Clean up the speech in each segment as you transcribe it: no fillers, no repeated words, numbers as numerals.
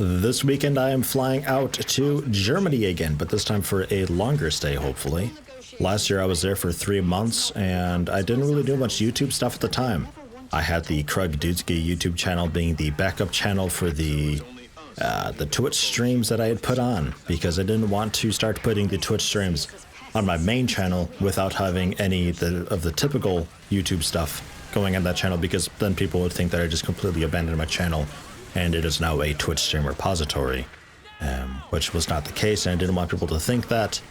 This weekend I am flying out to Germany again, but this time for a longer stay, hopefully. Last year I was there for 3 months, and I didn't really do much YouTube stuff at the time. I had the Krug Dudesky YouTube channel being the backup channel for the Twitch streams that I had put on, because I didn't want to start putting the Twitch streams on my main channel without having any of the typical YouTube stuff going on that channel, because then people would think that I just completely abandoned my channel and it is now a Twitch stream repository, which was not the case, and I didn't want people to think that.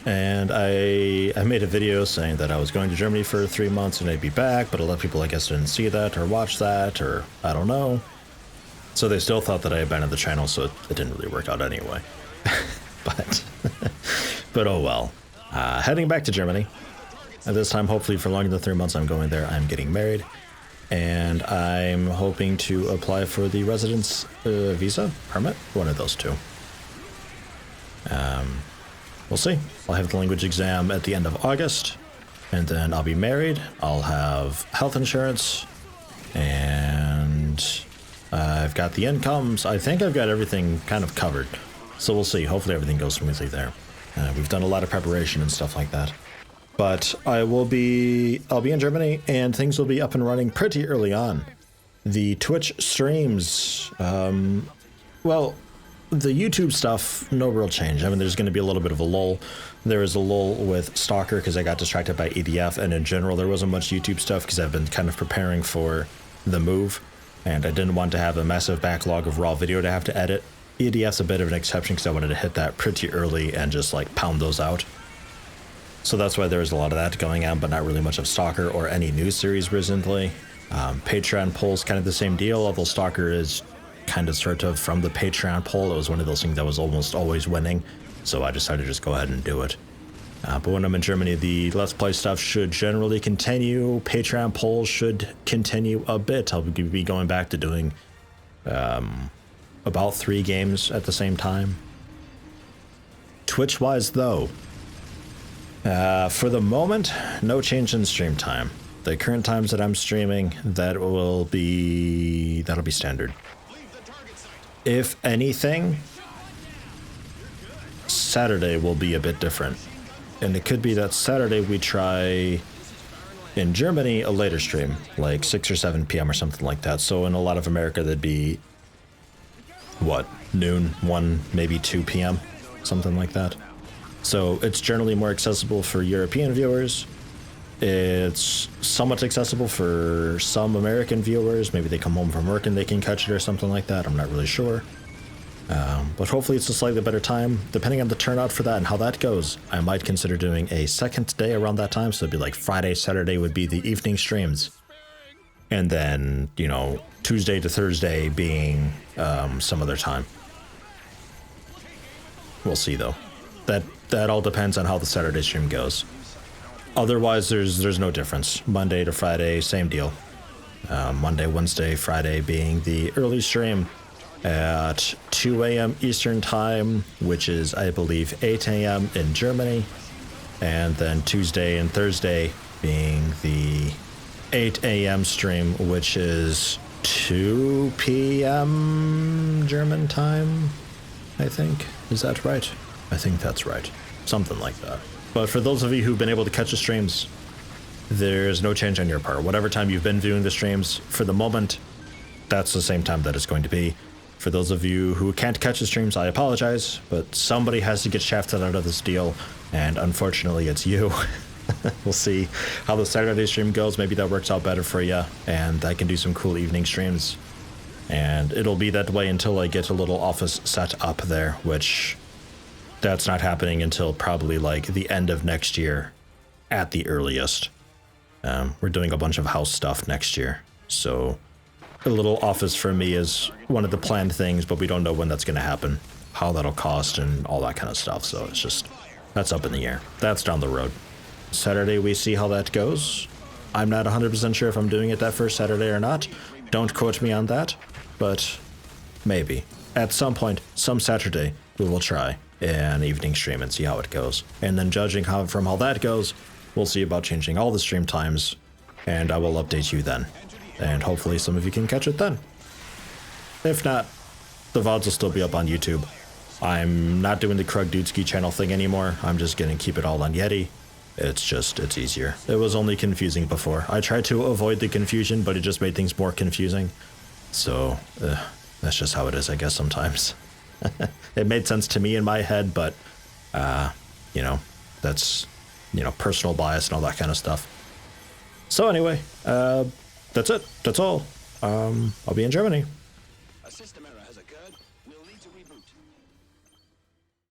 And I made a video saying that I was going to Germany for 3 months and I'd be back, but a lot of people, I guess, didn't see that or watch that, or I don't know. So they still thought that I abandoned the channel, so it didn't really work out anyway. But oh well. Heading back to Germany. At this time, hopefully for longer than 3 months, I'm going there. I'm getting married. And I'm hoping to apply for the residence visa permit, one of those two. We'll see. I'll have the language exam at the end of August, and then I'll be married. I'll have health insurance, and I've got the incomes. I think I've got everything kind of covered. So we'll see. Hopefully everything goes smoothly there. We've done a lot of preparation and stuff like that. But I'll be in Germany, and things will be up and running pretty early on. The Twitch streams, well, the YouTube stuff, no real change. I mean, there's going to be a little bit of a lull. There is a lull with Stalker because I got distracted by EDF, and in general, there wasn't much YouTube stuff because I've been kind of preparing for the move, and I didn't want to have a massive backlog of raw video to have to edit. EDF's a bit of an exception because I wanted to hit that pretty early and just like pound those out. So that's why there's a lot of that going on, but not really much of Stalker or any news series recently. Patreon poll's kind of the same deal, although Stalker is kind of sort of from the Patreon poll. It was one of those things that was almost always winning, so I decided to just go ahead and do it. But when I'm in Germany, the Let's Play stuff should generally continue. Patreon polls should continue a bit. I'll be going back to doing about 3 games at the same time. Twitch-wise, though, for the moment, no change in stream time. The current times that I'm streaming, that'll be standard. If anything, Saturday will be a bit different. And it could be that Saturday we try, in Germany, a later stream, like 6 or 7 p.m. or something like that. So in a lot of America, that'd be, what, noon, 1, maybe 2 p.m., something like that. So it's generally more accessible for European viewers. It's somewhat accessible for some American viewers. Maybe they come home from work and they can catch it or something like that. I'm not really sure. But hopefully it's a slightly better time. Depending on the turnout for that and how that goes, I might consider doing a second day around that time. So it'd be like Friday, Saturday would be the evening streams. And then, you know, Tuesday to Thursday being some other time. We'll see, though. That all depends on how the Saturday stream goes. Otherwise, there's no difference. Monday to Friday, same deal. Monday, Wednesday, Friday being the early stream at 2 a.m. Eastern Time, which is, I believe, 8 a.m. in Germany. And then Tuesday and Thursday being the 8 a.m. stream, which is 2 p.m. German time, I think. Is that right? I think that's right. Something like that. But for those of you who've been able to catch the streams, there's no change on your part. Whatever time you've been viewing the streams, for the moment, that's the same time that it's going to be. For those of you who can't catch the streams, I apologize, but somebody has to get shafted out of this deal, and unfortunately it's you. We'll see how the Saturday stream goes. Maybe that works out better for you, and I can do some cool evening streams. And it'll be that way until I get a little office set up there, which that's not happening until probably like the end of next year at the earliest. We're doing a bunch of house stuff next year, so a little office for me is one of the planned things, but we don't know when that's going to happen, how that'll cost, and all that kind of stuff. So it's just, that's up in the air. That's down the road. Saturday, we see how that goes. I'm not 100% sure if I'm doing it that first Saturday or not. Don't quote me on that, but maybe. At some point, some Saturday, we will try an evening stream and see how it goes. And then judging from how that goes, we'll see about changing all the stream times, and I will update you then. And hopefully some of you can catch it then. If not, the VODs will still be up on YouTube. I'm not doing the Krug Dudesky channel thing anymore. I'm just gonna keep it all on Yeti. It's easier. It was only confusing before. I tried to avoid the confusion, but it just made things more confusing. So, that's just how it is, I guess, sometimes. It made sense to me in my head, but, you know, that's, you know, personal bias and all that kind of stuff. So anyway, that's it. That's all. I'll be in Germany. A system error